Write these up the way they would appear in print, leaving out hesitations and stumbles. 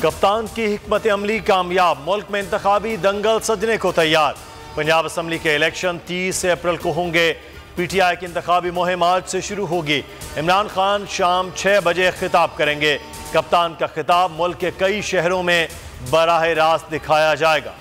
कप्तान की हिकमत अमली कामयाब, मुल्क में इंतखाबी दंगल सजने को तैयार। पंजाब असम्बली के इलेक्शन 30 अप्रैल को होंगे। PTI की इंतखाबी मुहिम आज से शुरू होगी। इमरान खान शाम 6 बजे खिताब करेंगे। कप्तान का खिताब मुल्क के कई शहरों में बराह रास्त दिखाया जाएगा।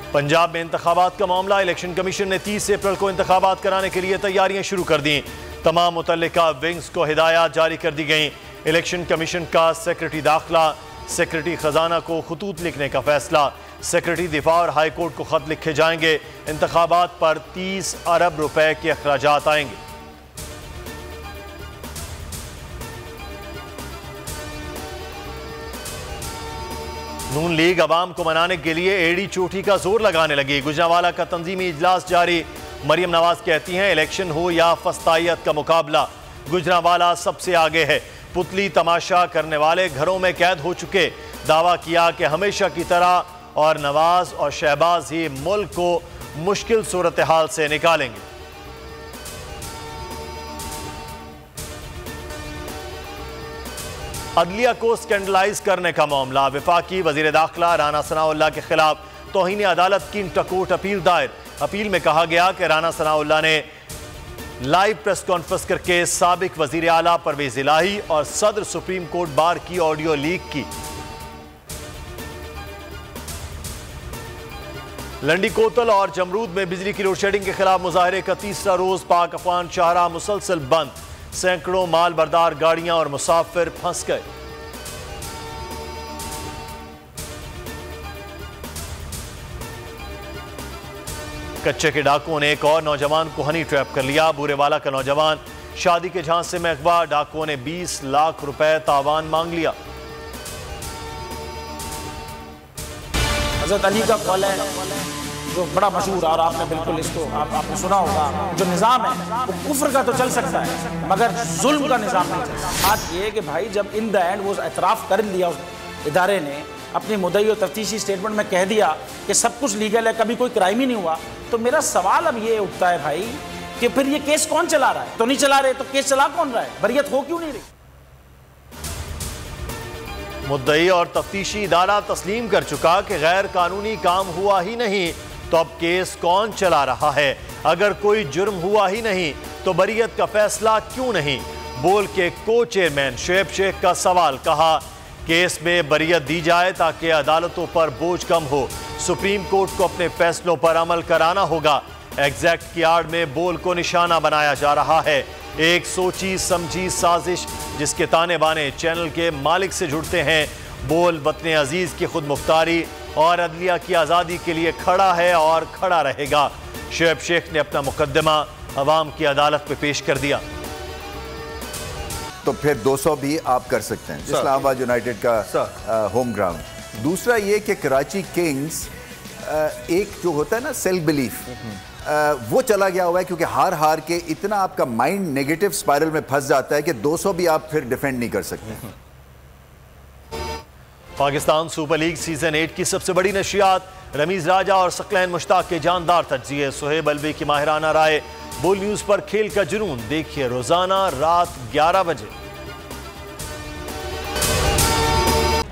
पंजाब में इंतखाबात का मामला, इलेक्शन कमीशन ने 30 अप्रैल को इंतखाबात कराने के लिए तैयारियां शुरू कर दी। तमाम मुतल्लिका विंग्स को हिदायत जारी कर दी गई। इलेक्शन कमीशन का सेक्रेटरी दाखिला, सेक्रेटरी खजाना को खतूत लिखने का फैसला। सेक्रेटरी दिफा और हाई कोर्ट को खत लिखे जाएंगे। इंतखाबात पर 30 अरब रुपए के अखराजात आएंगे। नून लीग अवाम को मनाने के लिए एड़ी चोटी का जोर लगाने लगी। गुजरांवाला का तंजीमी इजलास जारी। मरियम नवाज कहती हैं इलेक्शन हो या फस्तायत का मुकाबला, गुजरांवाला सबसे आगे है। पुतली तमाशा करने वाले घरों में कैद हो चुके। दावा किया कि हमेशा की तरह और नवाज और शहबाज ही मुल्क को मुश्किल सूरत हाल से निकालेंगे। अदलिया को स्कैंडलाइज करने का मामला, वफाकी वजीर दाखिला राना सनाउल्लाह के खिलाफ तौहीन अदालत की इंटरकोर्ट अपील दायर। अपील में कहा गया कि राना सनाउल्लाह ने लाइव प्रेस कॉन्फ्रेंस करके साबिक वजीर आला परवेज इलाही और सदर सुप्रीम कोर्ट बार की ऑडियो लीक की। लंडी कोतल और जमरूद में बिजली की लोड शेडिंग के खिलाफ मुजाहरे का तीसरा रोज पाक अफगान शाहराह मुसलसल बंद। सैकड़ों माल बरदार गाड़ियां और मुसाफिर फंस गए। कच्चे के डाकुओं ने एक और नौजवान को हनी ट्रैप कर लिया। बूरेवाला का नौजवान शादी के झांसे में अगवा, डाकुओं ने 20 लाख रुपए तावान मांग लिया। हजरत अली का कौल है जो बड़ा मशहूर, और आपने बिल्कुल इसको आपने सुना होगा, जो निज़ाम है वो कुफ्र का तो चल सकता है मगर जुल्म का निज़ाम नहीं चल सकता। बात ये है कि भाई जब इन द एंड वो एतराफ़ कर लिया उस इदारे ने, अपनी मुद्दई और तफ्तीशी स्टेटमेंट में कह दिया कि सब कुछ लीगल है, कभी कोई क्राइम ही नहीं हुआ, तो मेरा सवाल अब ये उठता है भाई कि फिर ये केस कौन चला रहा है? तो नहीं चला रहे तो केस चला कौन रहा है? बरियत हो क्यों नहीं रही? मुद्दई और तफ्तीशी इदारा तस्लीम कर चुका कि गैर कानूनी काम हुआ ही नहीं, तो अब केस कौन चला रहा है? अगर कोई जुर्म हुआ ही नहीं तो बरियत का फैसला क्यों नहीं? बोल के को चेयरमैन शुएब शेख का सवाल, कहा केस में बरियत दी जाए ताकि अदालतों पर बोझ कम हो। सुप्रीम कोर्ट को अपने फैसलों पर अमल कराना होगा। एग्जैक्ट की आड़ में बोल को निशाना बनाया जा रहा है। एक सोची समझी साजिश जिसके ताने बाने चैनल के मालिक से जुड़ते हैं। बोल वतन अजीज की खुद मुख्तारी और अदलिया की आज़ादी के लिए खड़ा है और खड़ा रहेगा। शुएब शेख ने अपना मुकदमा अवाम की अदालत में पेश कर दिया। तो फिर 200 भी आप कर सकते हैं, इस्लामाबाद यूनाइटेड का होम ग्राउंड। दूसरा ये कि कराची किंग्स एक जो होता है ना सेल्फ बिलीफ, वो चला गया हुआ है, क्योंकि हार हार के इतना आपका माइंड नेगेटिव स्पाइरल में फंस जाता है कि 200 भी आप फिर डिफेंड नहीं कर सकते। पाकिस्तान सुपर लीग सीजन 8 की सबसे बड़ी नशियात, रमीज राजा और सकलैन मुश्ताक के जानदार तज्जिए, सुहेब अलवी की माहिराना राय। बोल न्यूज पर खेल का जुनून देखिए रोजाना रात 11 बजे।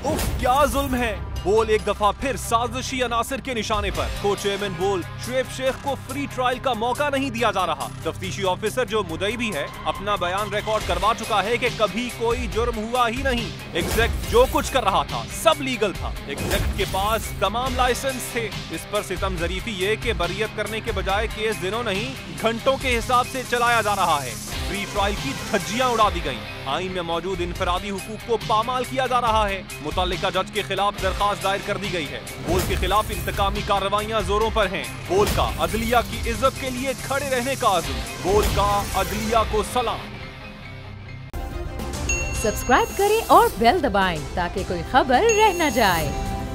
उफ क्या जुल्म है। बोल एक दफा फिर साजिशी अनासर के निशाने पर। को चेयरमैन बोल शुएब शेख को फ्री ट्रायल का मौका नहीं दिया जा रहा। तफ्तीशी ऑफिसर जो मुदई भी है अपना बयान रिकॉर्ड करवा चुका है कि कभी कोई जुर्म हुआ ही नहीं। एग्जैक्ट जो कुछ कर रहा था सब लीगल था। एग्जैक्ट के पास तमाम लाइसेंस थे। इस पर सितम जरीफी ये कि बरियत करने के बजाय केस दिनों नहीं घंटों के हिसाब से चलाया जा रहा है। फ्री ट्रायल की धज्जियां उड़ा दी गईं। आईन में मौजूद इनफरादी हुकूक को पामाल किया जा रहा है। मुतल्लिका जज के खिलाफ दरखास्त दायर कर दी गई है। बोल के खिलाफ इंतकामी कार्रवाइयां जोरों पर हैं। बोल का अदलिया की इज्जत के लिए खड़े रहने का अज़्म। बोल का अदलिया को सलाम। सब्सक्राइब करें और बेल दबाएं ताकि कोई खबर रह न जाए।